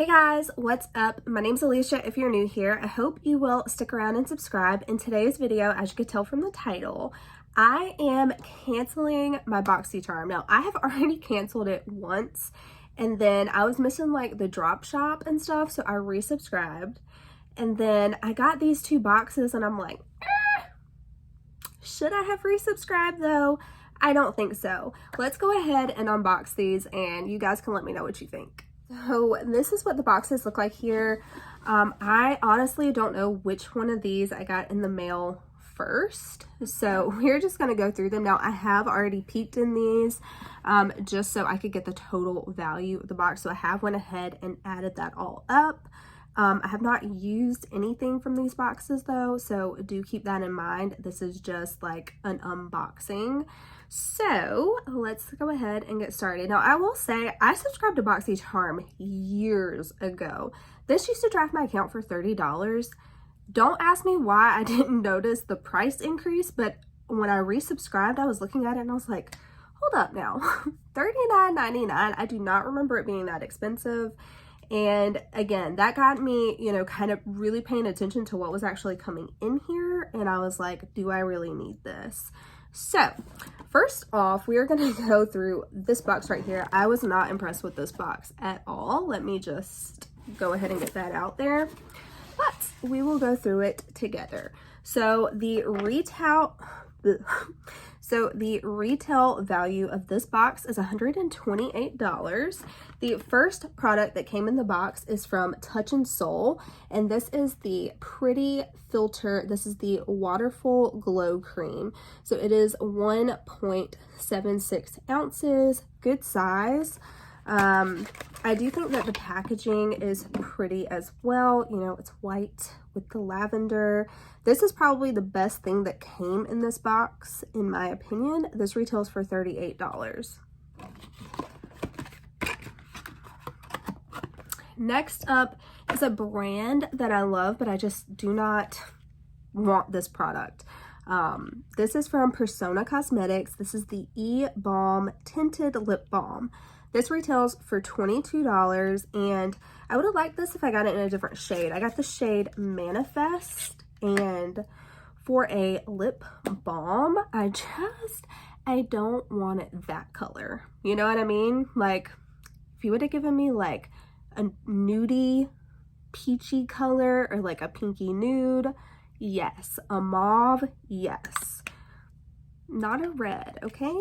Hey guys, what's up? My name's Alicia. If you're new here, I hope you will stick around and subscribe. In today's video, as you could tell from the title, I am canceling my Boxycharm. Now, I have already canceled it once, and then I was missing like the drop shop and stuff, so I resubscribed. And then I got these two boxes and I'm like, should I have resubscribed though? I don't think so. Let's go ahead and unbox these and you guys can let me know what you think. So this is what the boxes look like here. I honestly don't know which one of these I got in the mail first. So we're just gonna go through them. Now I have already peeked in these just so I could get the total value of the box. So I have went ahead and added that all up. I have not used anything from these boxes though, so do keep that in mind. This is just like an unboxing. So let's go ahead and get started. Now I will say I subscribed to Boxycharm years ago. This used to draft my account for $30. Don't ask me why I didn't notice the price increase, but when I resubscribed, I was looking at it and I was like, hold up now, $39.99. I do not remember it being that expensive. And again, that got me, you know, kind of really paying attention to what was actually coming in here. And I was like, do I really need this? So first off, we are going to go through this box right here. I was not impressed with this box at all. Let me just go ahead and get that out there. But we will go through it together. So the retail value of this box is $128. The first product that came in the box is from Touch and Soul, and this is the Pretty Filter. This is the Waterful Glow Cream. So it is 1.76 ounces, good size. I do think that the packaging is pretty as well. You know, it's white with the lavender. This is probably the best thing that came in this box, in my opinion. This retails for $38. Next up is a brand that I love, but I just do not want this product. This is from Persona Cosmetics. This is the E-Balm Tinted Lip Balm. This retails for $22, and I would have liked this if I got it in a different shade. I got the shade Manifest, and for a lip balm, I don't want it that color. You know what I mean? Like, if you would have given me like a nudie, peachy color, or like a pinky nude, yes. A mauve, yes. Not a red, okay?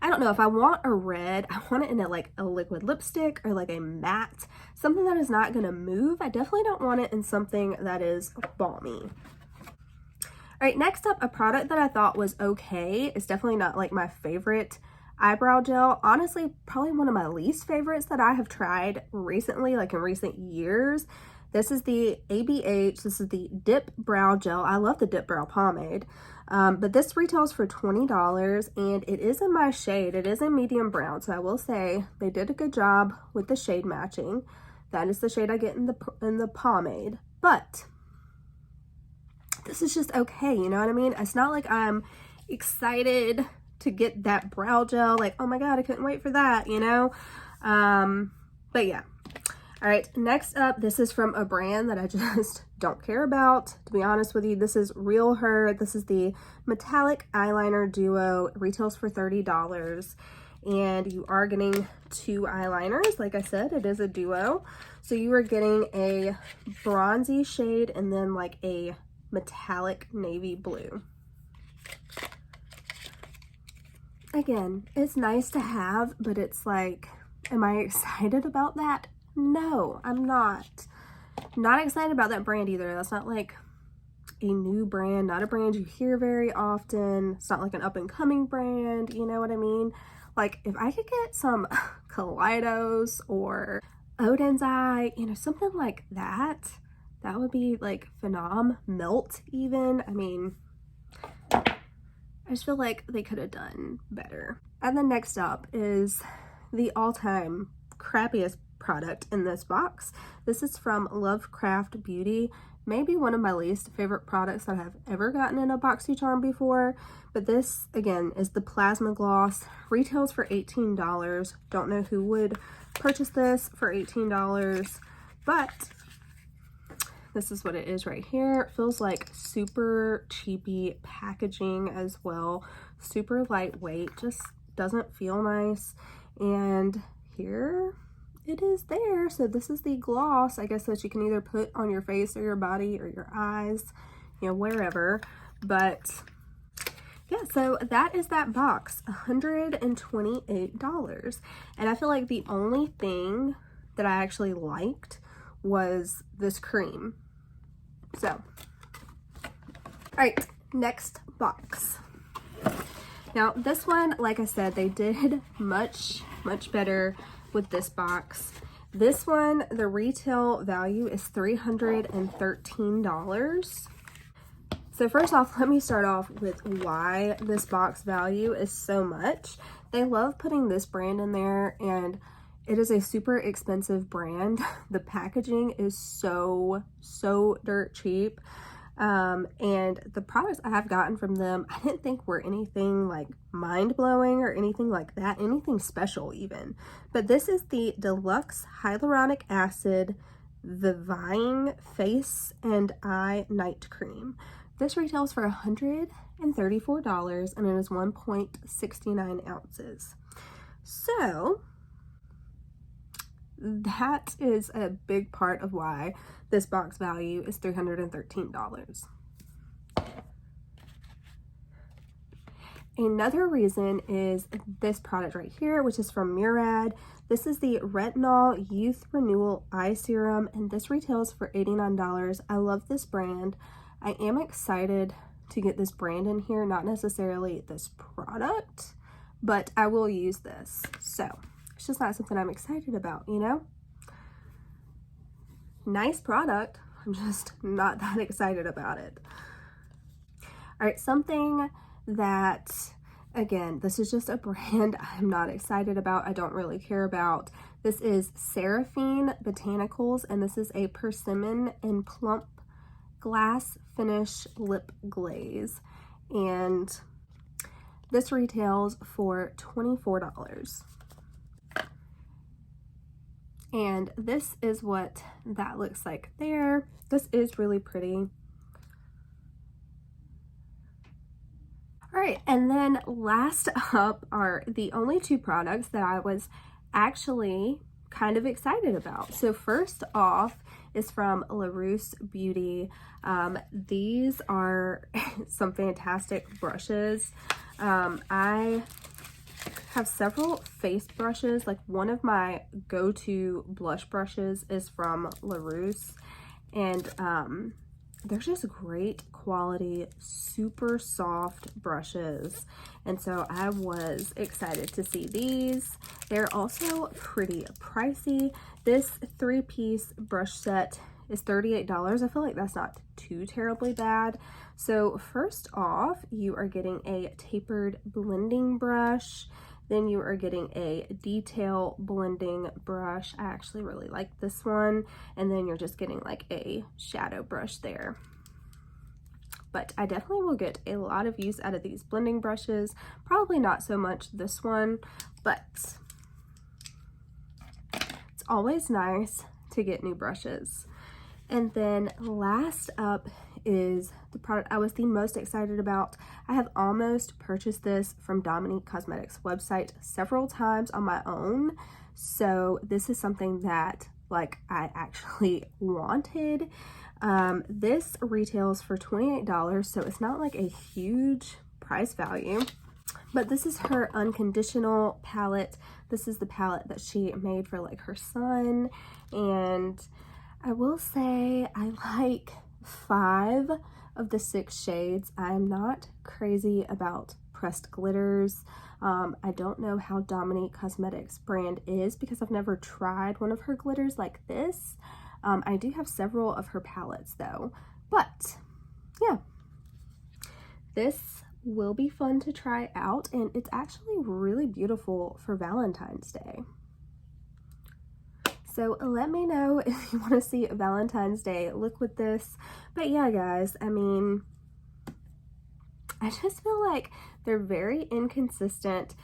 I don't know if I want a red. I want it in like a liquid lipstick or like a matte, something that is not going to move. I definitely don't want it in something that is balmy. All right, next up, a product that I thought was okay. It's definitely not like my favorite eyebrow gel. Honestly, probably one of my least favorites that I have tried recently, like in recent years. This is the ABH. This is the Dip Brow Gel. I love the Dip Brow Pomade. But this retails for $20, and it is in my shade. It is a medium brown, so I will say they did a good job with the shade matching. That is the shade I get in the pomade. But this is just okay, you know what I mean? It's not like I'm excited to get that brow gel, like, oh my god, I couldn't wait for that, you know? But yeah. All right, next up, this is from a brand that I just don't care about, to be honest with you. This is Real Her. This is the Metallic Eyeliner Duo. It retails for $30, and you are getting two eyeliners. Like I said, it is a duo. So you are getting a bronzy shade and then like a metallic navy blue. Again, it's nice to have, but it's like, am I excited about that? No, I'm not. Not excited about that brand either. That's not like a new brand, not a brand you hear very often. It's not like an up and coming brand, you know what I mean? Like if I could get some Kaleidos or Odin's Eye, you know, something like that, that would be like phenom. Melt even. I mean, I just feel like they could have done better. And then next up is the all-time crappiest product in this box. This is from Lovecraft Beauty. maybe one of my least favorite products that I've ever gotten in a Boxycharm before. But this, again, is the Plasma Gloss. Retails for $18. Don't know who would purchase this for $18, but this is what it is right here. It feels like super cheapy packaging as well. Super lightweight, just doesn't feel nice. And here it is there. So this is the gloss, I guess, that you can either put on your face or your body or your eyes, you know, wherever. But yeah, so that is that box, $128. And I feel like the only thing that I actually liked was this cream. So, all right, next box. Now this one, like I said, they did much better with this box. This one, the retail value is $313. So first off, let me start off with why this box value is so much. They love putting this brand in there, and it is a super expensive brand. The packaging is so dirt cheap. And the products I have gotten from them, I didn't think were anything like mind-blowing or anything like that, anything special even. But this is the Deluxe Hyaluronic Acid Vivifying Face and Eye Night Cream. This retails for $134 and it is 1.69 ounces. So that is a big part of why this box value is $313. Another reason is this product right here, which is from Murad. This is the Retinol Youth Renewal Eye Serum, and this retails for $89. I love this brand. I am excited to get this brand in here, not necessarily this product, but I will use this. So it's just not something I'm excited about, you know? Nice product, I'm just not that excited about it. All right, something that, again, this is just a brand I'm not excited about, I don't really care about. This is Seraphine Botanicals, and this is a Persimmon and Plump Glass Finish Lip Glaze. And this retails for $24. And this is what that looks like there. This is really pretty. All right, and then last up are the only two products that I was actually kind of excited about. So first off is from LaRousse Beauty. These are some fantastic brushes. I have several face brushes. Like, one of my go-to blush brushes is from LaRousse, and they're just great quality, super soft brushes, and so I was excited to see these. They're also pretty pricey. This 3-piece brush set is $38. I feel like that's not too terribly bad. So first off, you are getting a tapered blending brush. Then you are getting a detail blending brush. I actually really like this one. And then you're just getting like a shadow brush there. But I definitely will get a lot of use out of these blending brushes. Probably not so much this one, but it's always nice to get new brushes. And then last up is the product I was the most excited about. I have almost purchased this from Dominique Cosmetics website several times on my own. So this is something that like I actually wanted. This retails for $28, so it's not like a huge price value. But this is her Unconditional palette. This is the palette that she made for like her son, and I will say I like 5 of the 6 shades. I'm not crazy about pressed glitters. I don't know how Dominique Cosmetics brand is because I've never tried one of her glitters like this. I do have several of her palettes though, but yeah, this will be fun to try out, and it's actually really beautiful for Valentine's Day. So let me know if you want to see Valentine's Day look with this. But yeah, guys, I mean, I just feel like they're very inconsistent.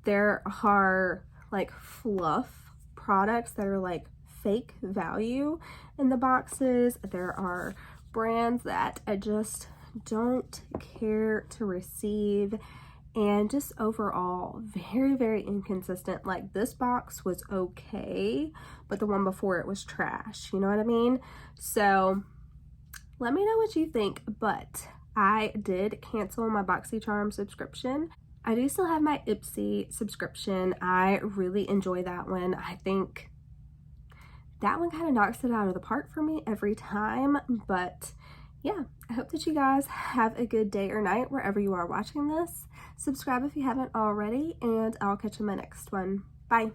There are like fluff products that are like fake value in the boxes. There are brands that I just don't care to receive, and just overall very, very inconsistent. Like this box was okay, but the one before it was trash, you know what I mean? So let me know what you think. But I did cancel my Boxycharm subscription. I do still have my Ipsy subscription. I really enjoy that one. I think that one kind of knocks it out of the park for me every time. But yeah, I hope that you guys have a good day or night wherever you are watching this. Subscribe if you haven't already, and I'll catch you in my next one. Bye.